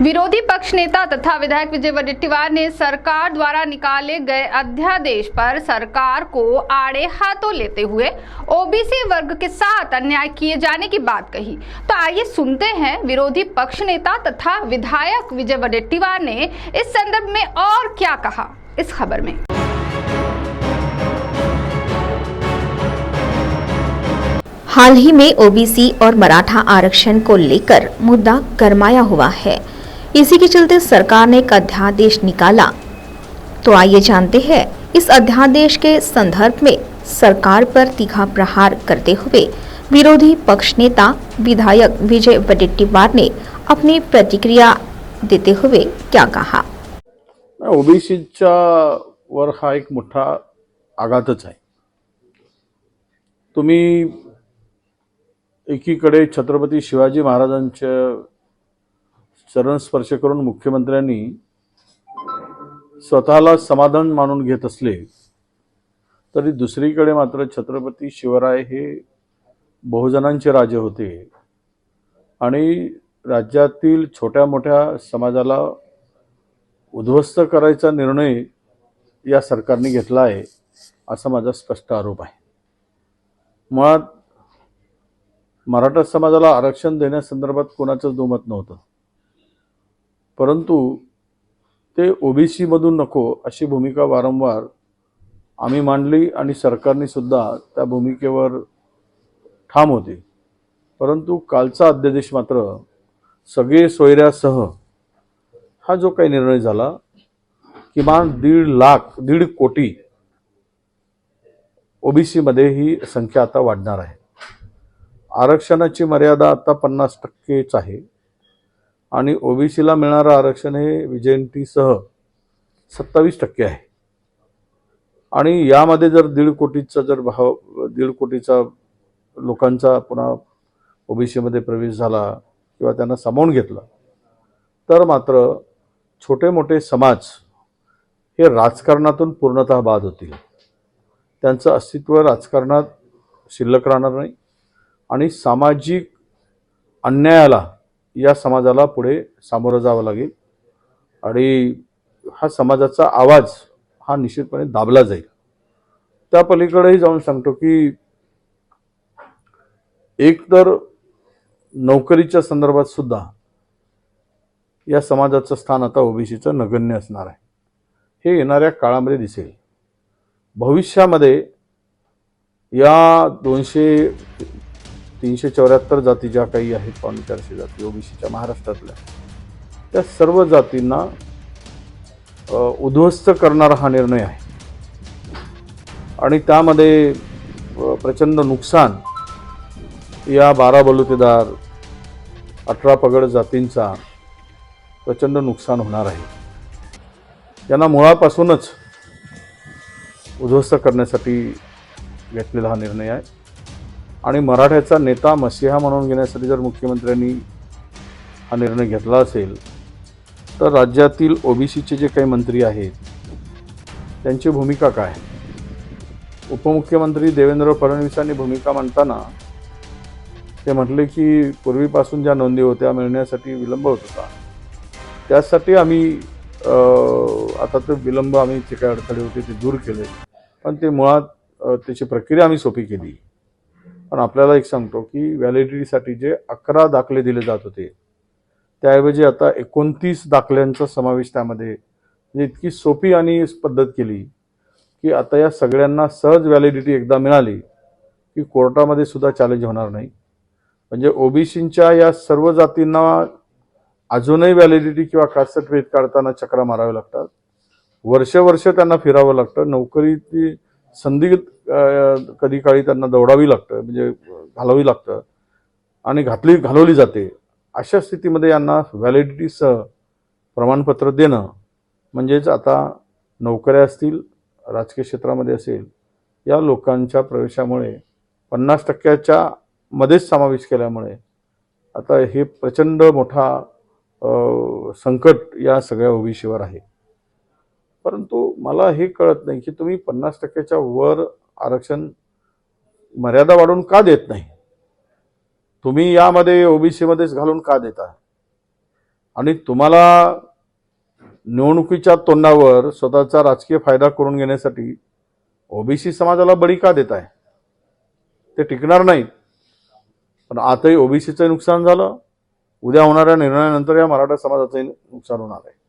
विरोधी पक्ष नेता तथा विधायक विजय वडेट्टीवार ने सरकार द्वारा निकाले गए अध्यादेश पर सरकार को आड़े हाथों लेते हुए ओबीसी वर्ग के साथ अन्याय किए जाने की बात कही। तो आइए सुनते हैं विरोधी पक्ष नेता तथा विधायक विजय वडेट्टीवार ने इस संदर्भ में और क्या कहा इस खबर में। हाल ही में ओबीसी और मराठा आरक्षण को लेकर मुद्दा गरमाया हुआ है। इसी के चलते सरकार ने एक अध्यादेश निकाला। तो आइए जानते हैं इस अध्यादेश के संदर्भ में सरकार पर तीखा प्रहार करते हुए विरोधी पक्ष नेता विधायक विजय वडेट्टीवार ने अपनी प्रतिक्रिया देते हुए क्या कहा। ओबीसीच्या वर हा एक मोठा आघातच आहे। तुम्ही एकीकडे छत्रपती शिवाजी महाराजांच्या चरण स्पर्श करून मुख्यमंत्र्यांनी स्वतःला समाधान मानून घेत असले तरी दुसरीकडे मात्र छत्रपती शिवराय हे बहुजनांचे राजे होते आणि राज्यातील छोट्या मोठ्या समाजाला उद्ध्वस्त करायचा निर्णय या सरकारने घेतला आहे असा माझा स्पष्ट आरोप आहे। मुळात मराठा समाजाला आरक्षण देण्यासंदर्भात कोणाचंच दुमत नव्हतं, परंतु ते ओबीसी मधून नको अशी भूमिका वारंवार आम्ही मांडली आणि सरकारने सुद्धा त्या भूमिकेवर ठाम होते। परंतु कालचा अध्यादेश मात्र सगळे सोयऱ्यासह हा जो काही निर्णय झाला, किमान 1.5 कोटी ओबीसी मध्ये ही संख्या आता वाढणार आहे। आरक्षणाची मर्यादा आता 50% आहे आणि ओबीसीला मिळणारं आरक्षण हे विजयंतीसह 27% आहे आणि यामध्ये जर 1.5 कोटीचा जर भाव 1.5 कोटीचा लोकांचा पुन्हा ओबीसी मध्ये प्रवेश झाला किंवा त्यांना सामावून घेतला तर मात्र छोटे मोठे समाज हे राजकारणातून पूर्णतः बाद होतील। त्यांचं अस्तित्व राजकारणात शिल्लक राहणार नाही आणि सामाजिक अन्यायाला या समाजाला पुढे सामोरं जावं लागेल आणि हा समाजाचा आवाज हा निश्चितपणे दाबला जाईल। त्या पलीकडेही जाऊन सांगतो की एक तर नोकरीच्या संदर्भात सुद्धा या समाजाचं स्थान आता ओबीसीचं नगण्य असणार आहे। हे येणाऱ्या काळामध्ये दिसेल। भविष्यामध्ये या 374 जाती ज्या काही आहेत, 450 जाती ओबीसीच्या महाराष्ट्रातल्या, त्या सर्व जातींना उद्ध्वस्त करणारा हा निर्णय आहे आणि त्यामध्ये प्रचंड नुकसान या 12 बलुतेदार 18 पगड जातींचा प्रचंड नुकसान होणार आहे। यांना मुळापासूनच उद्ध्वस्त करण्यासाठी घेतलेला हा निर्णय आहे आणि मराठ्याचा नेता मसीहा म्हणून घेण्यासाठी जर मुख्यमंत्र्यांनी हा निर्णय घेतला असेल तर राज्यातील ओबीसीचे जे काही मंत्री आहेत त्यांची भूमिका काय। उपमुख्यमंत्री देवेंद्र फडणवीसांनी भूमिका मांडताना ते म्हटले की पूर्वीपासून ज्या नोंदी होत्या मिळण्यासाठी विलंब होत होता, त्यासाठी आम्ही आता ते विलंब आम्ही जे काही अडथळे होते ते दूर केले, पण ते मुळात त्याची प्रक्रिया आम्ही सोपी केली। पण आपल्याला एक सांगतो की व्हॅलिडिटीसाठी जे 11 दाखले दिले जात होते त्याऐवजी आता 29 दाखल्यांचा समावेश त्यामध्ये, म्हणजे इतकी सोपी आणि पद्धत केली की आता या सगळ्यांना सहज व्हॅलिडिटी एकदा मिळाली की कोर्टामध्ये सुद्धा चॅलेंज होणार नाही। म्हणजे ओबीसींच्या या सर्व जातींना अजूनही व्हॅलिडिटी किंवा कास्ट सर्टिफिकेट काढताना चक्रा मारावे लागतात, वर्ष त्यांना फिरावं लागतं, नोकरीची संधी कधी काळी त्यांना दौडावी लागतं, म्हणजे घालवावी लागतं आणि घालवली जाते। अशा स्थितीमध्ये यांना व्हॅलिडिटीसह प्रमाणपत्र देणं म्हणजेच आता नोकऱ्या असतील, राजकीय क्षेत्रामध्ये असेल, या लोकांच्या प्रवेशामुळे 50% मध्येच समावेश केल्यामुळे आता हे प्रचंड मोठा संकट या सगळ्या ओबीसीवर आहे। परंतु मला हे कळत नाही की तुम्ही 50%च्या वर आरक्षण मर्यादा वाढवून का देत नाही। तुम्ही यामध्ये ओबीसी मध्येच घालून का देता। आणि तुम्हाला निवडणुकीच्या तोंडावर स्वतःचा राजकीय फायदा करून घेण्यासाठी ओबीसी समाजाला बळी का देत आहे? ते टिकणार नाही. पण आताही ओबीसीचं नुकसान झालं, उद्या होणाऱ्या निर्णयानंतर या मराठा समाजाचंही नुकसान होणार आहे.